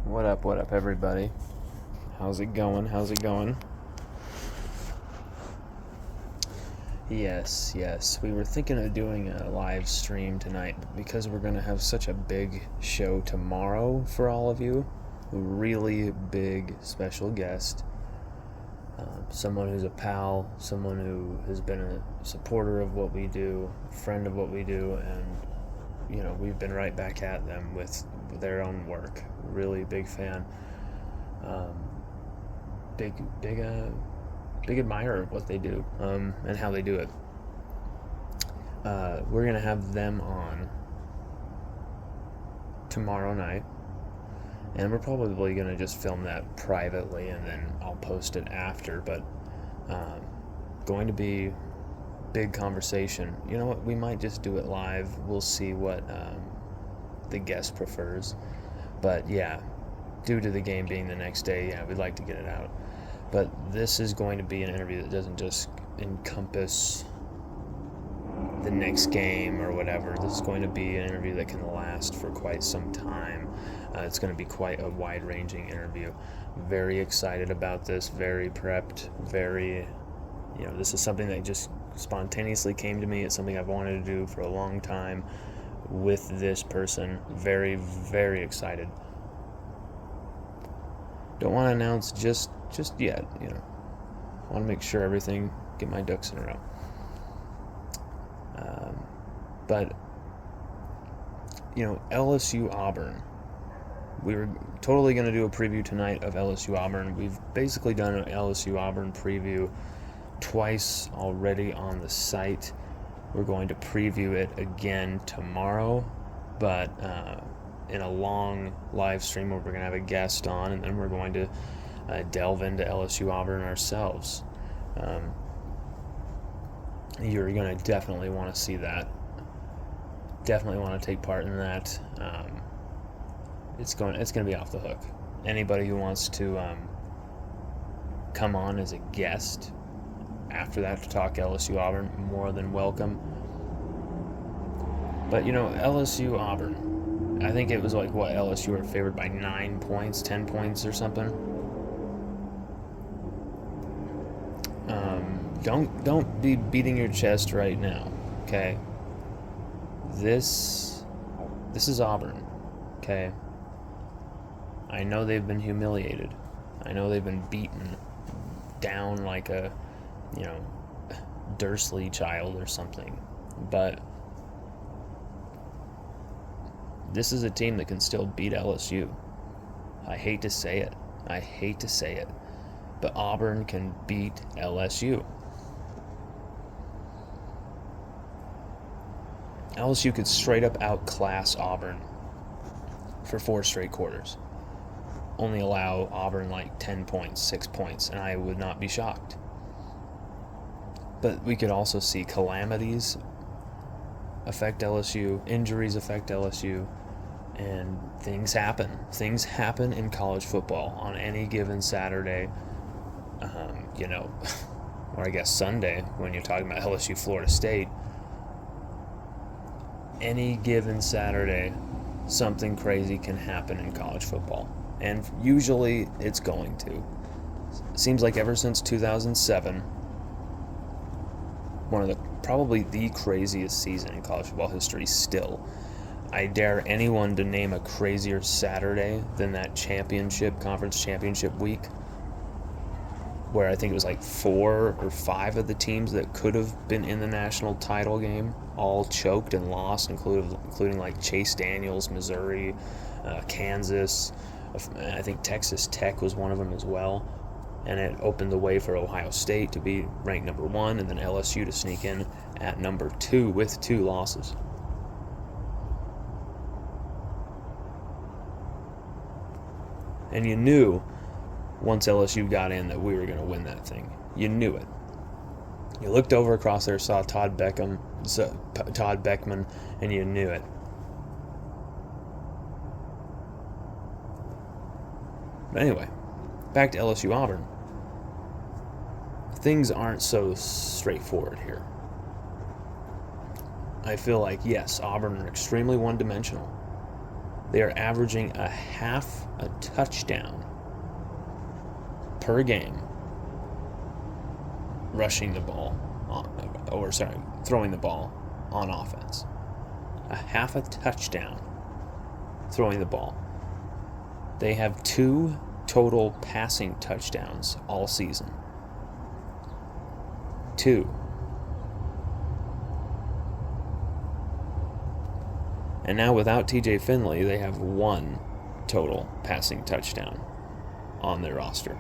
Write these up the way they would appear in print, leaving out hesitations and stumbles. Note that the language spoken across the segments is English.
What up, everybody? How's it going? Yes. We were thinking of doing a live stream tonight, but because we're going to have such a big show tomorrow for all of you, a really big special guest, someone who's a pal, someone who has been a supporter of what we do, a friend of what we do, and we've been right back at them with their own work. Really big fan. Big admirer of what they do, and how they do it. We're gonna have them on tomorrow night, and we're probably gonna just film that privately, and then I'll post it after. But going to be big conversation. You know what? We might just do it live. We'll see what the guest prefers. But yeah, due to the game being the next day, we'd like to get it out. But this is going to be an interview that doesn't just encompass the next game or whatever. This is going to be an interview that can last for quite some time. It's going to be quite a wide-ranging interview. Very excited about this, very prepped, this is something that just spontaneously came to me. It's something I've wanted to do for a long time with this person. Very, very excited. Don't want to announce just yet, want to make sure everything, get my ducks in a row. But LSU Auburn. We were totally going to do a preview tonight of LSU Auburn. We've basically done an LSU Auburn preview twice already on the site. We're going to preview it again tomorrow, but in a long live stream where we're going to have a guest on, and then we're going to delve into LSU Auburn ourselves. You're going to definitely want to see that. Definitely want to take part in that. It's going to be off the hook. Anybody who wants to come on as a guest after that to talk LSU Auburn, more than welcome. But LSU Auburn, I think it was like LSU were favored by 9 points, 10 points or something. Don't be beating your chest right now, okay? This is Auburn, okay? I know they've been humiliated. I know they've been beaten down like a Dursley child or something. But this is a team that can still beat LSU. I hate to say it. But Auburn can beat LSU. LSU could straight up outclass Auburn for 4 straight quarters. Only allow Auburn like 10 points, 6 points, and I would not be shocked. But we could also see calamities affect LSU, injuries affect LSU, and things happen. Things happen in college football on any given Saturday, or I guess Sunday when you're talking about LSU Florida State. Any given Saturday, something crazy can happen in college football. And usually it's going to. It seems like ever since 2007, probably the craziest season in college football history still. I dare anyone to name a crazier Saturday than that conference championship week, where I think it was like 4 or 5 of the teams that could have been in the national title game all choked and lost, including like Chase Daniels, Missouri, Kansas. I think Texas Tech was one of them as well. And it opened the way for Ohio State to be ranked number 1, and then LSU to sneak in at number 2 with 2 losses. And you knew once LSU got in that we were going to win that thing. You knew it. You looked over across there, saw Todd Beckman, and you knew it. But anyway, back to LSU Auburn. Things aren't so straightforward here. I feel like, yes, Auburn are extremely one-dimensional. They are averaging a half a touchdown per game rushing the ball, throwing the ball on offense. A half a touchdown throwing the ball. They have 2 total passing touchdowns all season. 2. And now without TJ Finley, they have 1 total passing touchdown on their roster.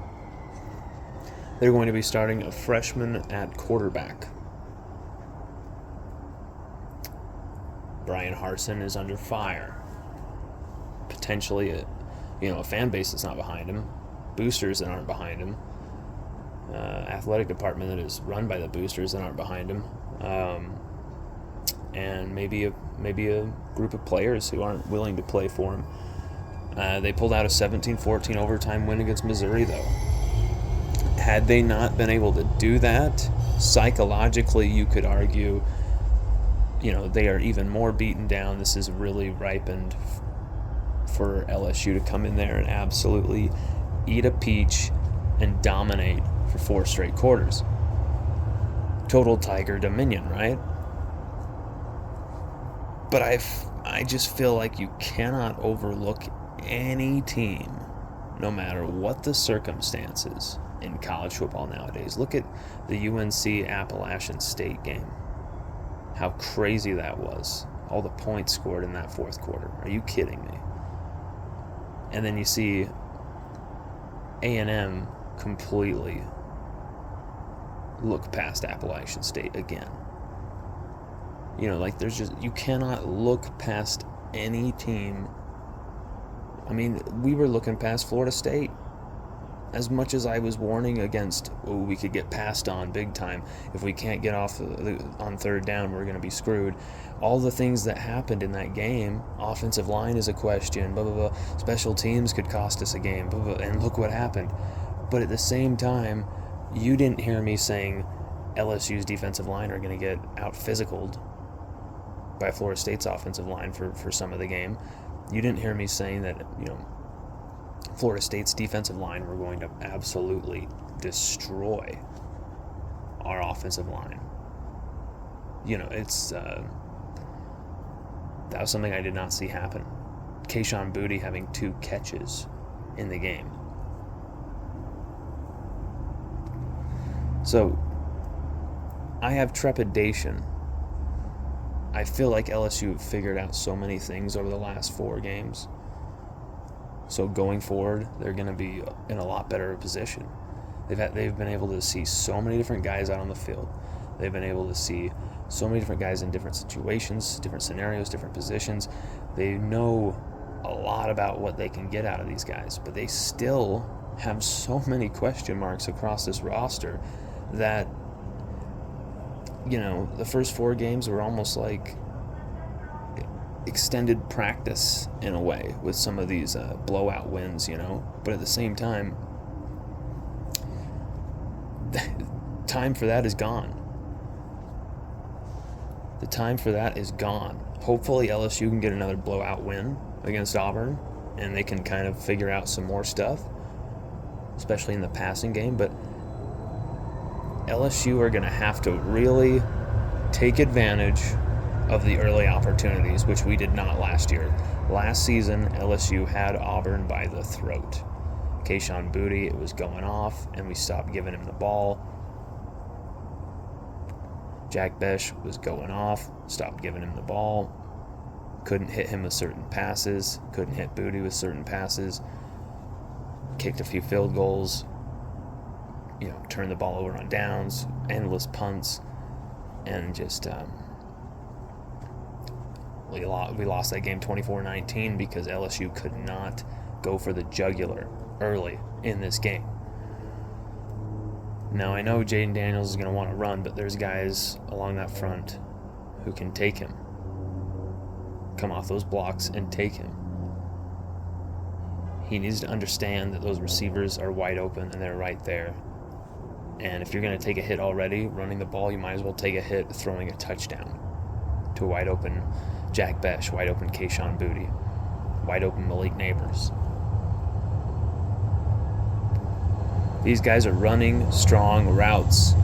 They're going to be starting a freshman at quarterback. Brian Harsin is under fire. Potentially a fan base that's not behind him. Boosters that aren't behind him. Athletic department that is run by the boosters that aren't behind him. And maybe a group of players who aren't willing to play for him. They pulled out a 17-14 overtime win against Missouri, though. Had they not been able to do that, psychologically, you could argue, they are even more beaten down. This is really ripened for LSU to come in there and absolutely eat a peach and dominate for 4 straight quarters. Total Tiger dominion, right? But I just feel like you cannot overlook any team, no matter what the circumstances in college football nowadays. Look at the UNC Appalachian State game. How crazy that was. All the points scored in that 4th quarter. Are you kidding me? And then you see A&M completely look past Appalachian State again. You cannot look past any team. I mean, we were looking past Florida State. As much as I was warning against, we could get passed on big time. If we can't get off on 3rd down, we're going to be screwed. All the things that happened in that game, offensive line is a question, blah, blah, blah. Special teams could cost us a game, blah, blah, and look what happened. But at the same time, you didn't hear me saying LSU's defensive line are going to get out-physicaled by Florida State's offensive line for some of the game. You didn't hear me saying that, Florida State's defensive line were going to absolutely destroy our offensive line. That was something I did not see happen. Kayshon Boutte having 2 catches in the game. So, I have trepidation. I feel like LSU figured out so many things over the last 4 games. So going forward, they're going to be in a lot better position. They've been able to see so many different guys out on the field. They've been able to see so many different guys in different situations, different scenarios, different positions. They know a lot about what they can get out of these guys, but they still have so many question marks across this roster that, the first 4 games were almost like extended practice in a way with some of these blowout wins, but at the same time, time for that is gone. The time for that is gone. Hopefully LSU can get another blowout win against Auburn and they can kind of figure out some more stuff, especially in the passing game, but LSU are going to have to really take advantage of the early opportunities, which we did not last year. Last season, LSU had Auburn by the throat. Kayshon Boutte, it was going off, and we stopped giving him the ball. Jack Besh was going off, stopped giving him the ball. Couldn't hit him with certain passes, couldn't hit Boutte with certain passes. Kicked a few field goals, turned the ball over on downs, endless punts, and just we lost that game 24-19 because LSU could not go for the jugular early in this game. Now, I know Jaden Daniels is going to want to run, but there's guys along that front who can take him, come off those blocks and take him. He needs to understand that those receivers are wide open and they're right there. And if you're going to take a hit already running the ball, you might as well take a hit throwing a touchdown to a wide open Jack Besh, wide open Kayshon Boutte. wide open Malik Neighbors. These guys are running strong routes.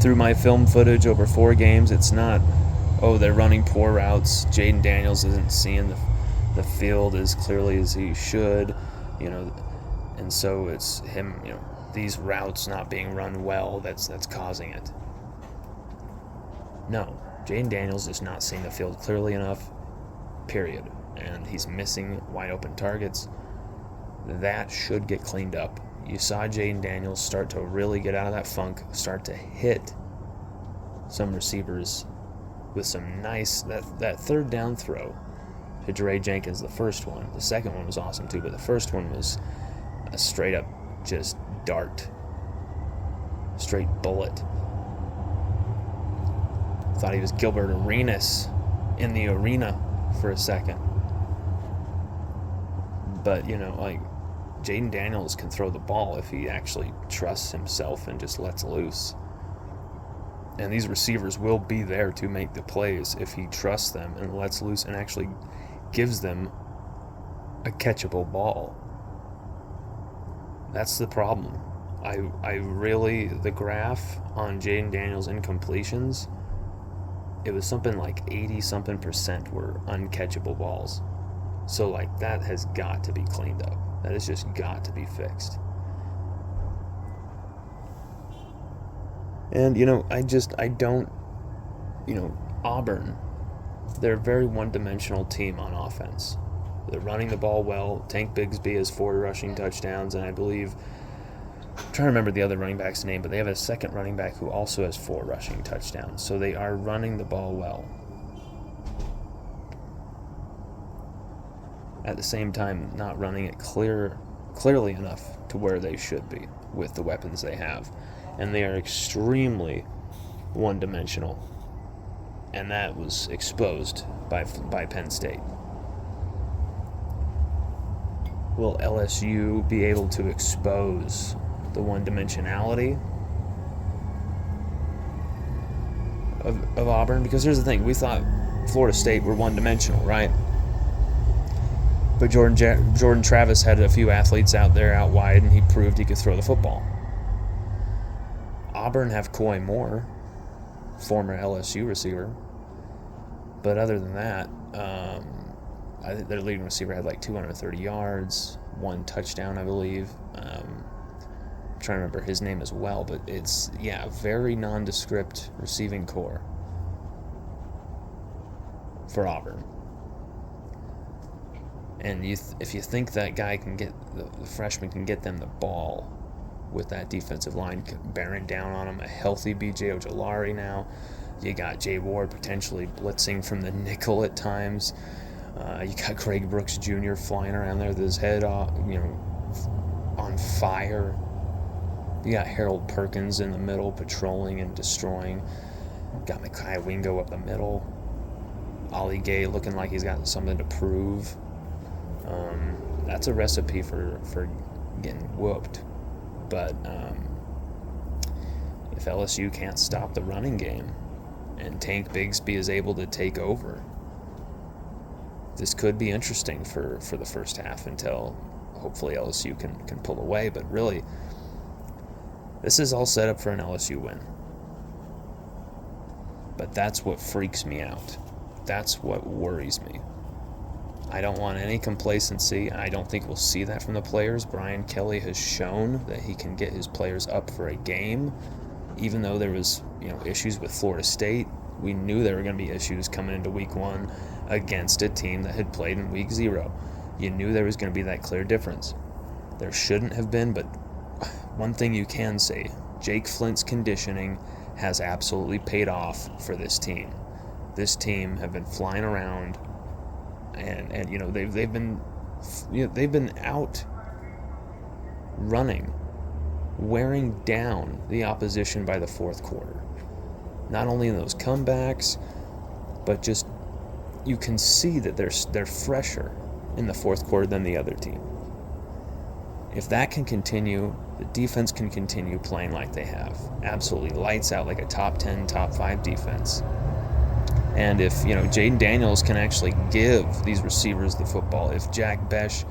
Through my film footage over 4 games, it's not, oh, they're running poor routes. Jaden Daniels isn't seeing the field as clearly as he should, and so it's him, these routes not being run well that's causing it. No, Jaden Daniels is not seeing the field clearly enough, period. And he's missing wide open targets. That should get cleaned up. You saw Jaden Daniels start to really get out of that funk, start to hit some receivers with some nice, that third down throw to Dre Jenkins, the first one. The second one was awesome too, but the first one was a straight up just dart. Straight bullet. Thought he was Gilbert Arenas in the arena for a second. But, Jaden Daniels can throw the ball if he actually trusts himself and just lets loose. And these receivers will be there to make the plays if he trusts them and lets loose and actually gives them a catchable ball. That's the problem. I really, the graph on Jaden Daniels' incompletions, it was something like 80-something% were uncatchable balls. So, that has got to be cleaned up. That has just got to be fixed. And, I don't, Auburn, they're a very one-dimensional team on offense. They're running the ball well. Tank Bigsby has 4 rushing touchdowns, and I believe, I'm trying to remember the other running back's name, but they have a second running back who also has 4 rushing touchdowns. So they are running the ball well. At the same time, not running it clearly enough to where they should be with the weapons they have. And they are extremely one-dimensional. And that was exposed by Penn State. Will LSU be able to expose the one-dimensionality of Auburn? Because here's the thing, we thought Florida State were one-dimensional, right? But Jordan Travis had a few athletes out there out wide, and he proved he could throw the football. Auburn have Coy Moore, former LSU receiver. But other than that, I think their leading receiver had 230 yards, 1 touchdown, I believe. I'm trying to remember his name as well, but it's, very nondescript receiving core for Auburn. And if you think that guy can get, the freshman can get them the ball with that defensive line bearing down on him, a healthy B.J. Ojolari now, you got Jay Ward potentially blitzing from the nickel at times. You got Greg Brooks Jr. flying around there with his head on fire. You got Harold Perkins in the middle patrolling and destroying. Got Mekhi Wingo up the middle. Ollie Gay looking like he's got something to prove. That's a recipe for getting whooped. But if LSU can't stop the running game and Tank Bigsby is able to take over, this could be interesting for the first half until hopefully LSU can pull away. But really, this is all set up for an LSU win. But that's what freaks me out. That's what worries me. I don't want any complacency. I don't think we'll see that from the players. Brian Kelly has shown that he can get his players up for a game, even though there was issues with Florida State. We knew there were going to be issues coming into week 1 against a team that had played in week 0. You knew there was going to be that clear difference. There shouldn't have been, but one thing you can say, Jake Flint's conditioning has absolutely paid off for this team. This team have been flying around, and they've been out running, wearing down the opposition by the fourth quarter. Not only in those comebacks, but just you can see that they're fresher in the fourth quarter than the other team. If that can continue, the defense can continue playing like they have. Absolutely lights out, like a top 10, top 5 defense. And if, Jaden Daniels can actually give these receivers the football, if Jack Besh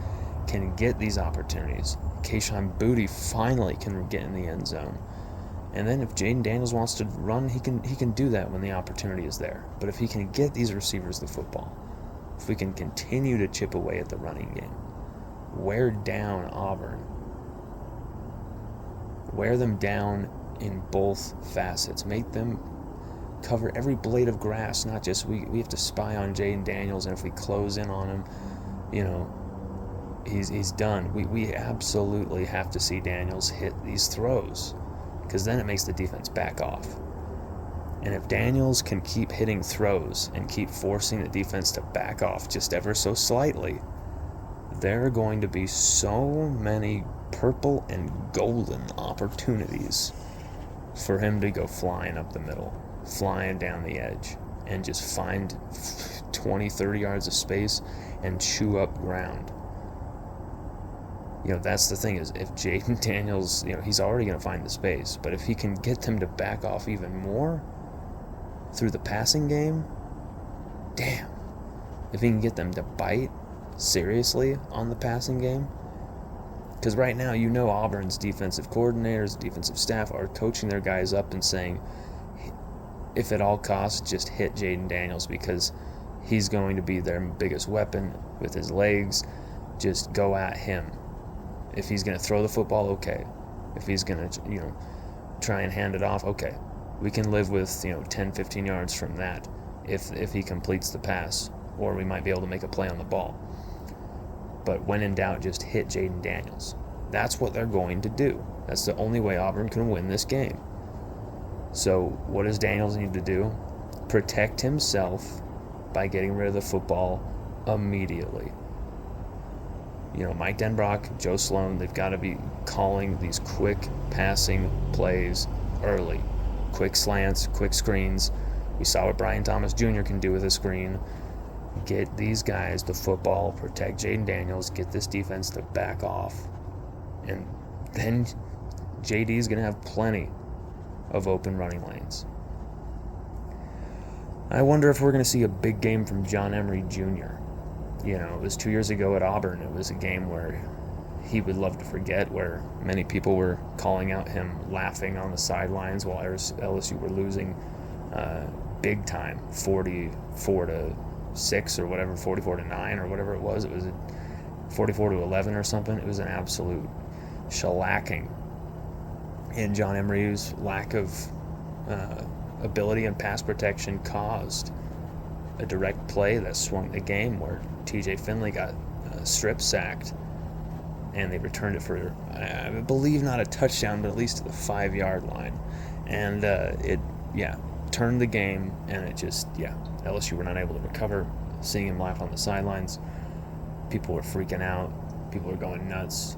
can get these opportunities, Kayshon Boutte finally can get in the end zone. And then if Jaden Daniels wants to run, he can do that when the opportunity is there. But if he can get these receivers the football, if we can continue to chip away at the running game, wear down Auburn, wear them down in both facets, make them cover every blade of grass, not just we have to spy on Jaden Daniels, and if we close in on him, he's done. We absolutely have to see Daniels hit these throws, because then it makes the defense back off. And if Daniels can keep hitting throws and keep forcing the defense to back off just ever so slightly, there are going to be so many purple and golden opportunities for him to go flying up the middle, flying down the edge, and just find 20, 30 yards of space and chew up ground. That's the thing, is if Jaden Daniels, he's already going to find the space, but if he can get them to back off even more through the passing game, damn. If he can get them to bite seriously on the passing game, because right now, Auburn's defensive coordinators, defensive staff are coaching their guys up and saying, if at all costs, just hit Jaden Daniels, because he's going to be their biggest weapon with his legs. Just go at him. If he's going to throw the football, okay. If he's going to, try and hand it off, okay. We can live with, 10, 15 yards from that if he completes the pass, or we might be able to make a play on the ball. But when in doubt, just hit Jaden Daniels. That's what they're going to do. That's the only way Auburn can win this game. So what does Daniels need to do? Protect himself by getting rid of the football immediately. Mike Denbrock, Joe Sloan, they've got to be calling these quick passing plays early. Quick slants, quick screens. We saw what Brian Thomas Jr. can do with a screen. Get these guys the football, protect Jaden Daniels, get this defense to back off. And then JD's going to have plenty of open running lanes. I wonder if we're going to see a big game from John Emery Jr. It was 2 years ago at Auburn. It was a game where he would love to forget, where many people were calling out him laughing on the sidelines while LSU were losing big time, 44-6 or whatever, 44-9 or whatever it was. It was 44-11 or something. It was an absolute shellacking. And John Emery's lack of ability and pass protection caused a direct play that swung the game, where TJ Finley got strip sacked, and they returned it for, I believe, not a touchdown, but at least to the 5-yard line. And it turned the game, and it just, LSU were not able to recover. Seeing him laugh on the sidelines, people were freaking out, people were going nuts.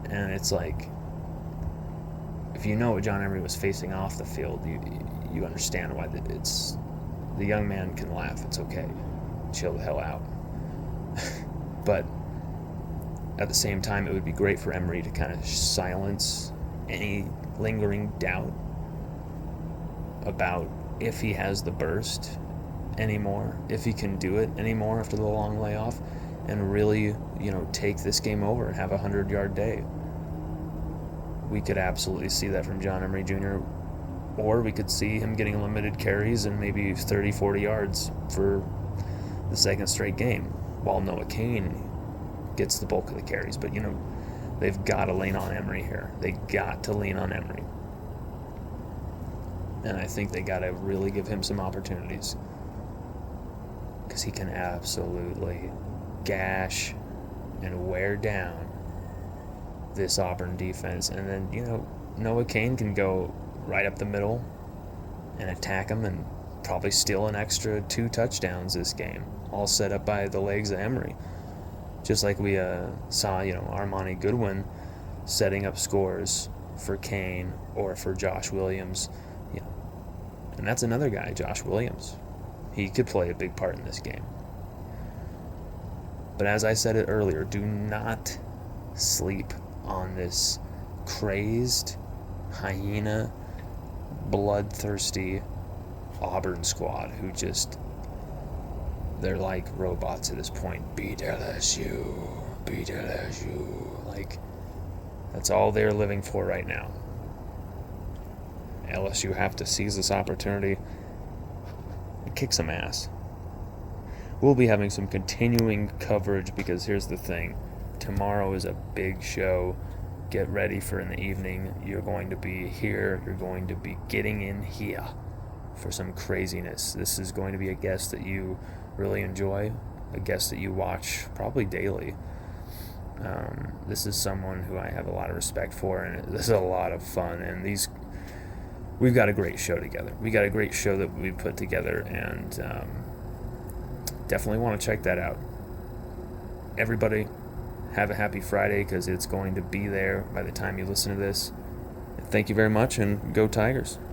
And it's like, if you know what John Emery was facing off the field, you understand why the young man can laugh. It's okay. Chill the hell out. But at the same time, it would be great for Emery to kind of silence any lingering doubt about if he has the burst anymore, if he can do it anymore after the long layoff, and really, take this game over and have a 100-yard day. We could absolutely see that from John Emery Jr., or we could see him getting limited carries and maybe 30, 40 yards for the second straight game, while Noah Cain gets the bulk of the carries. But, they've got to lean on Emery here. They got to lean on Emery. And I think they got to really give him some opportunities, because he can absolutely gash and wear down this Auburn defense. And then, Noah Cain can go right up the middle and attack him and probably steal an extra 2 touchdowns this game, all set up by the legs of Emery. Just like we saw, Armani Goodwin setting up scores for Cain or for Josh Williams. And that's another guy, Josh Williams. He could play a big part in this game. But as I said it earlier, do not sleep on this crazed, hyena, bloodthirsty Auburn squad who just, they're like robots at this point. Beat LSU, beat LSU. Like, that's all they're living for right now. LSU have to seize this opportunity and kick some ass. We'll be having some continuing coverage because here's the thing. Tomorrow is a big show. Get ready for in the evening. You're going to be here. You're going to be getting in here for some craziness. This is going to be a guest that you really enjoy, a guest that you watch probably daily. This is someone who I have a lot of respect for, and this is a lot of fun. And we've got a great show together. We got a great show that we put together, and definitely want to check that out. Everybody, have a happy Friday because it's going to be there by the time you listen to this. Thank you very much, and go Tigers.